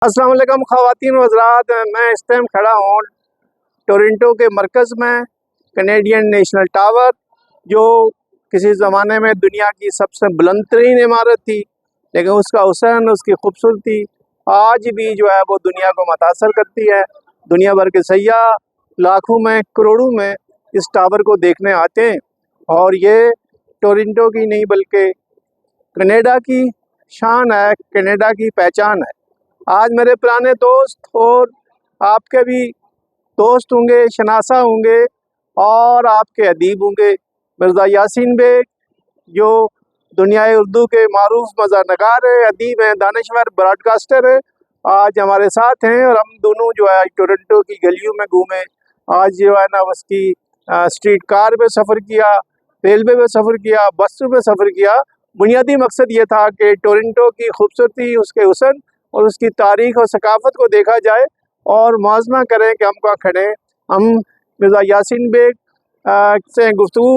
अस्सलाम वालेकुम ख़वातीन व हज़रात, मैं इस टाइम खड़ा हूँ टोरंटो के मरकज़ में कैनेडियन नेशनल टावर, जो किसी ज़माने में दुनिया की सबसे बुलंद तरीन इमारत थी, लेकिन उसका हुस्न, उसकी खूबसूरती आज भी जो है वो दुनिया को मुतासर करती है। दुनिया भर के सयाह लाखों में करोड़ों में इस टावर को देखने आते हैं और ये टोरंटो की नहीं बल्कि कनाडा की शान है, कनाडा की पहचान है। आज मेरे पुराने दोस्त और आपके भी दोस्त होंगे, शनासा होंगे और आपके अदीब होंगे। मिर्ज़ा यासीन बेग, जो दुनिया उर्दू के मारूफ मज़ा नगार है, अदीब हैं, दानिश्वर ब्रॉडकास्टर है, आज हमारे साथ हैं और हम दोनों जो है टोरंटो की गलियों में घूमे। आज जो है ना उसकी स्ट्रीट कार पे सफ़र किया, रेलवे पे सफ़र किया, बसों पे सफ़र किया। बुनियादी मकसद ये था कि टोरंटो की खूबसूरती, उसके हुस्न और उसकी तारीख़ और सकाफ़त को देखा जाए और मुआज़ना करें कि हम कहाँ खड़े हैं। हम मिर्ज़ा यासीन बेग से गुफ्तगू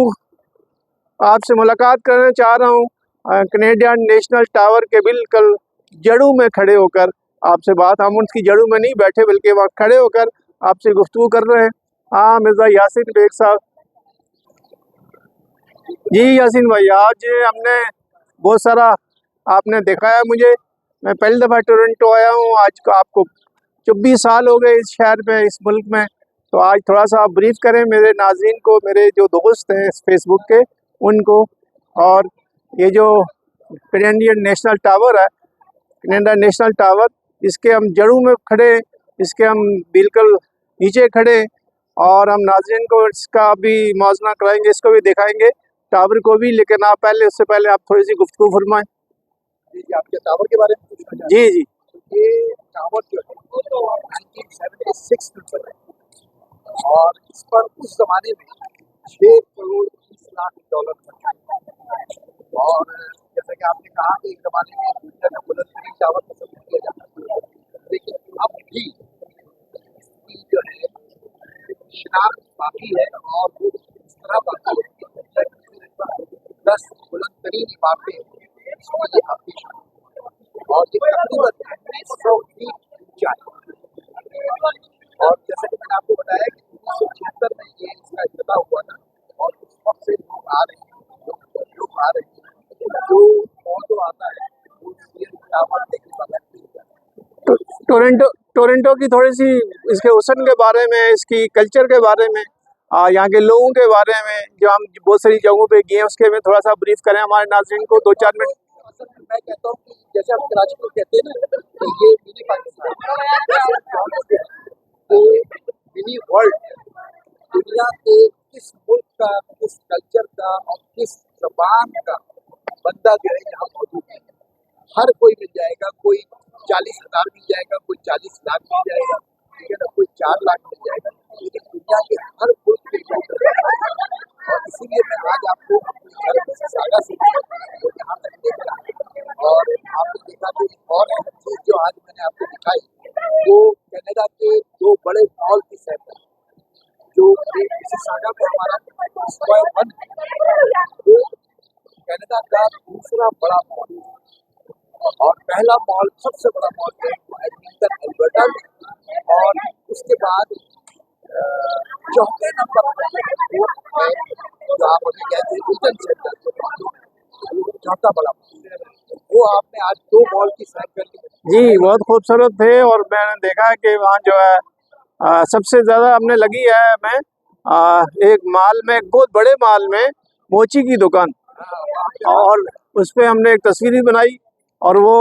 आपसे मुलाकात करना चाह रहा हूँ। कैनेडियन नेशनल टावर के बिल्कुल जड़ों में खड़े होकर आपसे बात, हम उसकी जड़ों में नहीं बैठे बल्कि वहाँ खड़े होकर आपसे गुफ्तगू कर रहे हैं। हाँ मिर्ज़ा यासीन बेग साहब। जी यासीन भाई, आज हमने बहुत सारा आपने दिखाया मुझे। मैं पहली दफ़ा टोरंटो आया हूँ, आज को आपको 24 साल हो गए इस शहर में, इस मुल्क में। तो आज थोड़ा सा आप ब्रीफ करें मेरे नाज़रीन को, मेरे जो दोस्त हैं फेसबुक के उनको। और ये जो कैनेडियन नेशनल टावर है, कनाडा नेशनल टावर, इसके हम जड़ों में खड़े, इसके हम बिल्कुल नीचे खड़े और हम नाज़रीन को इसका भी मुआज़ना कराएंगे, इसको भी दिखाएंगे, टावर को भी। लेकिन आप पहले, उससे पहले आप थोड़ी सी गुफ्तगू फरमाएं। जी, आपके टावर के बारे में पूछना चाहते जी जी। हैं। ये टावर जो है वो 1976 में बना है और इस पर उस ज़माने में 6 करोड़ 30 लाख डॉलर खर्च। और जैसा कि आपने कहा कि एक ज़माने में दुनिया का बुलंदतरीन टावर पसंद किया जाता था, लेकिन अब भी इसकी जो है शनाख्त बाकी है और वो इस तरह बाकी है कि दुनिया की 10 बुलंदतरीन इमारतें इसमें ये अब भी शामिल है। और ये तकरीबन 1900 फीट ऊंचा है। और जैसा कि मैंने आपको बताया कि 1976 में ये इसका इफ्तिताह हुआ था और उस वक्त से लोग आ रहे हैं, लोग आ रहे हैं। जो मौजू आता है वो सीएम टावर देखने वाला नहीं जाता। टोरंटो टोरंटो की थोड़ी सी इसके हुस्न के बारे में, इसकी कल्चर के बारे में, यहाँ के लोगों के बारे में, जो हम बहुत सारी जगहों पे गए हैं, उसके में थोड़ा सा ब्रीफ करें हमारे नाज़रीन को 2-4 मिनट। असल में मैं कहता हूँ कि जैसे हम कराची को कहते हैं ना कि ये मिनी पाकिस्तान है, वैसे टोरंटो जो है ये मिनी वर्ल्ड है। दुनिया के किस मुल्क का, किस कल्चर का और किस ज़बान का बंदा जो है यहाँ मौजूद है, हर कोई मिल जाएगा। कोई 40,000 मिल जाएगा, कोई 40 लाख मिल जाएगा, ठीक है ना, कोई 4 लाख मिल जाएगा, लेकिन दुनिया के हर मुल्क के लोग हैं। और इसीलिए मैं आज आपको अपने घर में सागा से वो यहाँ तक लेकर आया। और आपने देखा कि एक और चीज़ जो आज मैंने आपको दिखाई, वो कनाडा के 2 बड़े मॉल की सैर है। जो मिसिसागा में हमारा स्क्वायर 1 है, वो कनाडा का दूसरा बड़ा मॉल है। और पहला मॉल, सबसे बड़ा मॉल जो है वो एडमिंटन अल्बर्टा में, और उसके बाद चौथे नंबर पर जो है जो आप अभी कहते हैं ईटन सेंटर, वो चौथा बड़ा मॉल है। वो आपने आज 2 मॉल की सैर कर ली। जी, बहुत खूबसूरत थे और मैंने देखा है कि वहाँ जो है सबसे ज़्यादा हमने लगी है हमें एक माल में, एक बहुत बड़े माल में मोची की दुकान, और उस पर हमने एक तस्वीर भी बनाई। और वो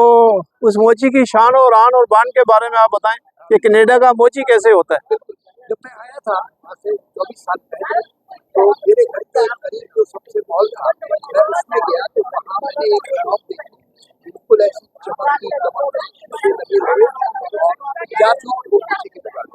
उस मोची की शान और आन और बान के बारे में आप बताएं कि कनाडा का मोची कैसे होता है। जब मैं आया था आज से 24 साल पहले, तो मेरे घर के करीब जो सबसे मॉल था, मैं उसमें गया तो वहाँ मैंने एक शॉप देखी, बिल्कुल ऐसी चमकती दमकती शीशे लगे हुए, और क्या थी वो मोची की दुकान।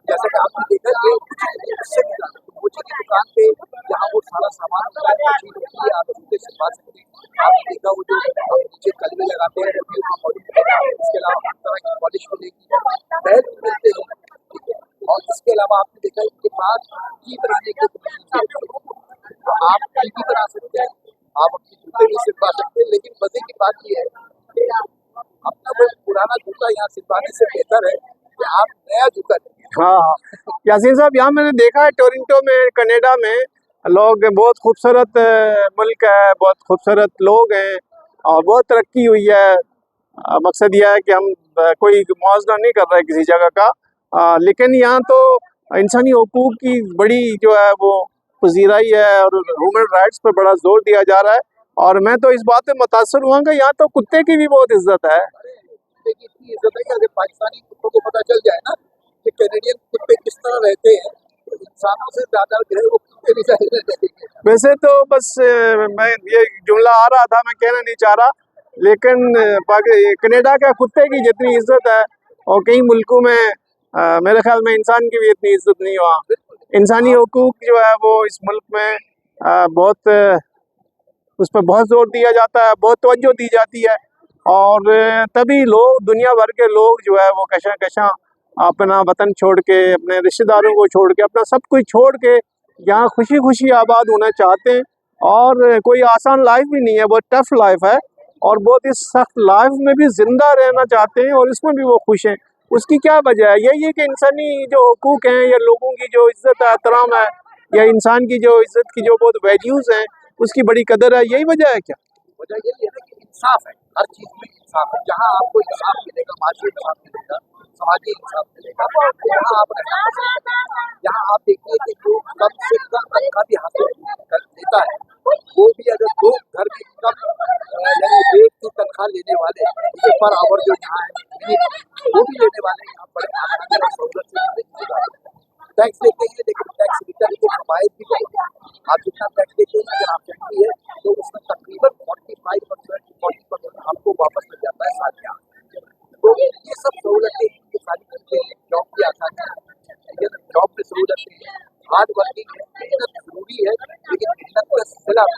जैसा कि आपने देखा ये कुछ नहीं, उससे भी ज़्यादा तो मोची की दुकान पे जहाँ वो सारा सामान होता है, मशीन होती है, आप जूते सिलवा सकते हैं। आपने देखा वो जो हम नीचे कलवे लगाते हैं वो भी वहाँ मौजूद है। इसके अलावा हर तरह की पॉलिश मिलेगी, बैग भी मिलते हैं, ठीक है। और इसके अलावा आपने देखा इनके पास टी बनाने की मशीन है, तो आप टी भी बना सकते हैं, आप अपने जूते भी सिलवा सकते हैं। लेकिन मजे की बात ये है कि अपना वो पुराना जूता यहाँ सिलवाने से बेहतर है कि आप नया जूता लें। हाँ हाँ यासीन साहब, यहाँ मैंने देखा है टोरंटो में, कनाडा में लोग बहुत खूबसूरत मुल्क है, बहुत खूबसूरत लोग हैं और बहुत तरक्की हुई है। मकसद यह है कि हम कोई मुआवजा नहीं कर रहे किसी जगह का, लेकिन यहाँ तो इंसानी हकूक़ की बड़ी जो है वो पजीराई है और ह्यूमन राइट्स पर बड़ा जोर दिया जा रहा है। और मैं तो इस बात पे मुतासर हुआ कि यहाँ तो कुत्ते की भी बहुत इज्जत है। कुत्ते की इतनी इज्जत है कि अगर पाकिस्तानी कुत्तों को पता चल जाए ना कि कैनेडियन कुत्ते किस तरह रहते हैं, तो इंसानों से ज्यादा जो है वो कुत्ते भी ज्यादा रहेंगे। वैसे तो बस मैं ये जुमला आ रहा था, मैं कहना नहीं चाह रहा, लेकिन कनाडा के कुत्ते की जितनी इज्जत है और कई मुल्कों में मेरे ख्याल में इंसान की भी इतनी इज्जत नहीं हुआ। इंसानी हकूक़ जो है वो इस मुल्क में बहुत उस पर बहुत जोर दिया जाता है, बहुत तवज्जो दी जाती है और तभी लोग, दुनिया भर के लोग जो है वो कशा कशा अपना वतन छोड़ के, अपने रिश्तेदारों को छोड़ के, अपना सब कुछ छोड़ के यहाँ खुशी खुशी आबाद होना चाहते हैं। और कोई आसान लाइफ भी नहीं है, बहुत टफ लाइफ है और बहुत इस सख्त लाइफ में भी ज़िंदा रहना चाहते हैं और इसमें भी वो खुश हैं। उसकी क्या वजह है? यही है कि इंसानी जो हकूक़ हैं या लोगों की जो इज़्ज़त एहतराम है या इंसान की जो इज़्ज़त की जो बहुत वैल्यूज़ हैं उसकी बड़ी कदर है। यही वजह है क्या? वजह यही है ना कि इंसाफ है, हर चीज में इंसाफ है। जहाँ आपको इंसाफ मिलेगा, माशी इंसाफ मिलेगा, समाजी इंसाफ मिलेगा, यहाँ आप रहना पसंद करेंगे। यहाँ आप देखिए कि जो कम से कम तनख्वाह भी हासिल कर लेता है, वो भी अगर दो घर में कम यानी वेट की तनख्वाह लेने वाले ये पर आवर जो यहाँ है वो भी लेने वाले यहाँ बड़े आसानी और सहूलत से टैक्स देते हैं, लेकिन टैक्स रिटर्न के कमाए भी नहीं। आप जितना टैक्स देते हैं अगर आप चलती है तो उसमें तकरीबन 45% आपको वापस मिल जाता है साथ में। तो ये सब सहूलतें ये सारी चीजें, जॉब की आसानी, ये जॉब में सहूलतें, हार्ड वर्किंग है, मेहनत जरूरी है, लेकिन मेहनत का सिला।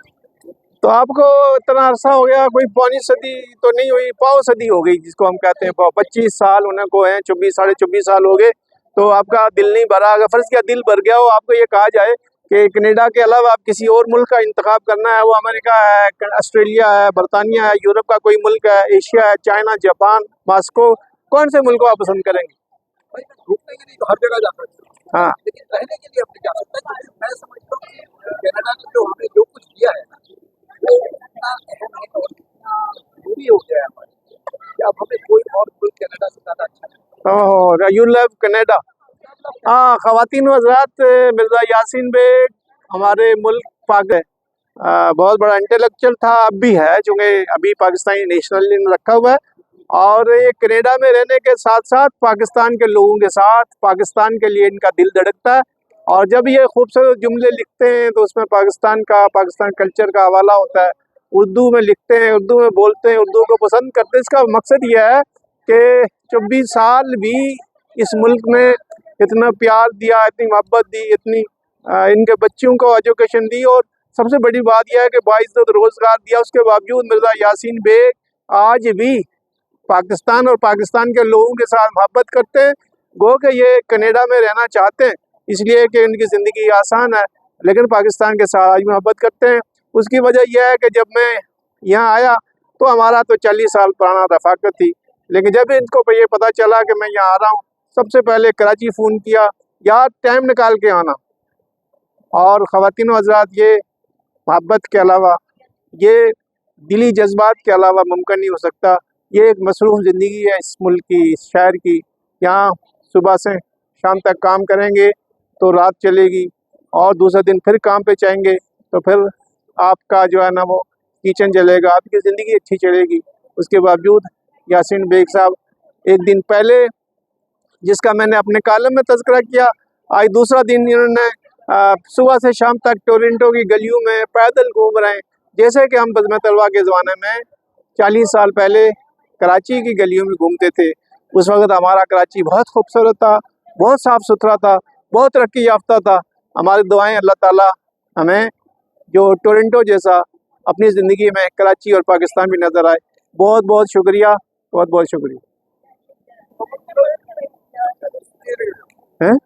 तो आपको इतना अरसा हो गया, कोई पौनी सदी तो नहीं हुई, पाव सदी हो गई जिसको हम कहते हैं, 25 साल उन्हें को हैं, 24 साढ़े 24 साल हो गए, तो आपका दिल नहीं भरा? अगर फर्ज किया दिल भर गया हो, आपको ये कहा जाए कि कनाडा के अलावा आप किसी और मुल्क का इंतखाब करना है, वो अमेरिका है, ऑस्ट्रेलिया है, बरतानिया है, यूरोप का कोई मुल्क है, एशिया है, चाइना, जापान, मॉस्को, कौन से मुल्क को आप पसंद करेंगे? भाई घूमने के लिए तो हर जगह जा सकते हैं, हाँ, लेकिन रहने के लिए अपने जा सकते हैं। मैं समझता हूँ कि कनाडा ने जो हमें जो कुछ दिया है ना, वो इतना अहम है और इतना जरूरी हो गया है हमारे कि अब हमें कोई और मुल्क कनाडा से ज्यादा अच्छा नहीं। ओह, यू लव कनाडा। हाँ, ख़वातीन व हज़रात, मिर्ज़ा यासीन बेग हमारे मुल्क पाक है, बहुत बड़ा इंटेलेक्चुअल था, अब भी है, चूँकि अभी पाकिस्तानी नेशनल रखा हुआ है और ये कनाडा में रहने के साथ साथ पाकिस्तान के लोगों के साथ, पाकिस्तान के लिए इनका दिल धड़कता है। और जब ये खूबसूरत जुमले लिखते हैं तो उसमें पाकिस्तान का, पाकिस्तान कल्चर का हवाला होता है। उर्दू में लिखते हैं, उर्दू में बोलते हैं, उर्दू को पसंद करते हैं। इसका मकसद यह है कि 24 साल भी इस मुल्क में इतना प्यार दिया, इतनी मोहब्बत दी, इतनी इनके बच्चों को एजुकेशन दी और सबसे बड़ी बात यह है कि बाइज़्ज़त रोज़गार दिया। उसके बावजूद मिर्ज़ा यासीन बेग आज भी पाकिस्तान और पाकिस्तान के लोगों के साथ मोहब्बत करते हैं। गो कि ये कनाडा में रहना चाहते हैं इसलिए कि उनकी ज़िंदगी आसान है, लेकिन पाकिस्तान के साथ आज मोहब्बत करते हैं। उसकी वजह यह है कि जब मैं यहाँ आया तो हमारा तो 40 साल पुराना रफ़ाकत थी, लेकिन जब इनको ये पता चला कि मैं यहाँ आ रहा हूँ, सबसे पहले कराची फ़ोन किया, यार टाइम निकाल के आना। और ख़वातीन व हज़रात, ये मोहब्बत के अलावा, ये दिली जज्बात के अलावा मुमकिन नहीं हो सकता। ये एक मसरूफ़ ज़िंदगी है इस मुल्क की, इस शहर की। यहाँ सुबह से शाम तक काम करेंगे तो रात चलेगी और दूसरे दिन फिर काम पे जाएंगे तो फिर आपका जो है ना वो किचन चलेगा, आपकी ज़िंदगी अच्छी चलेगी। उसके बावजूद यासीन बेग साहब एक दिन पहले, जिसका मैंने अपने कालम में तज़किरा किया, आज दूसरा दिन इन्होंने सुबह से शाम तक टोरंटो की गलियों में पैदल घूम रहे हैं, जैसे कि हम बज़्म तलवा के ज़माने में 40 साल पहले कराची की गलियों में घूमते थे। उस वक़्त हमारा कराची बहुत खूबसूरत था, बहुत साफ़ सुथरा था, बहुत तरक्की याफ्ता था। हमारी दुआएं अल्लाह ताला हमें जो टोरंटो जैसा अपनी ज़िंदगी में कराची और पाकिस्तान भी नज़र आए। बहुत बहुत शुक्रिया, बहुत बहुत शुक्रिया। हैं?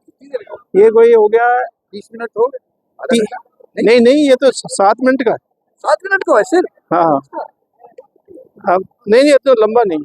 ये कोई हो गया 20 मिनट हो गए? आधा घंटा? नहीं नहीं, ये तो 7 मिनट का है। 7 मिनट को है सिर्फ? हाँ हाँ, अब नहीं नहीं, ये तो लंबा नहीं।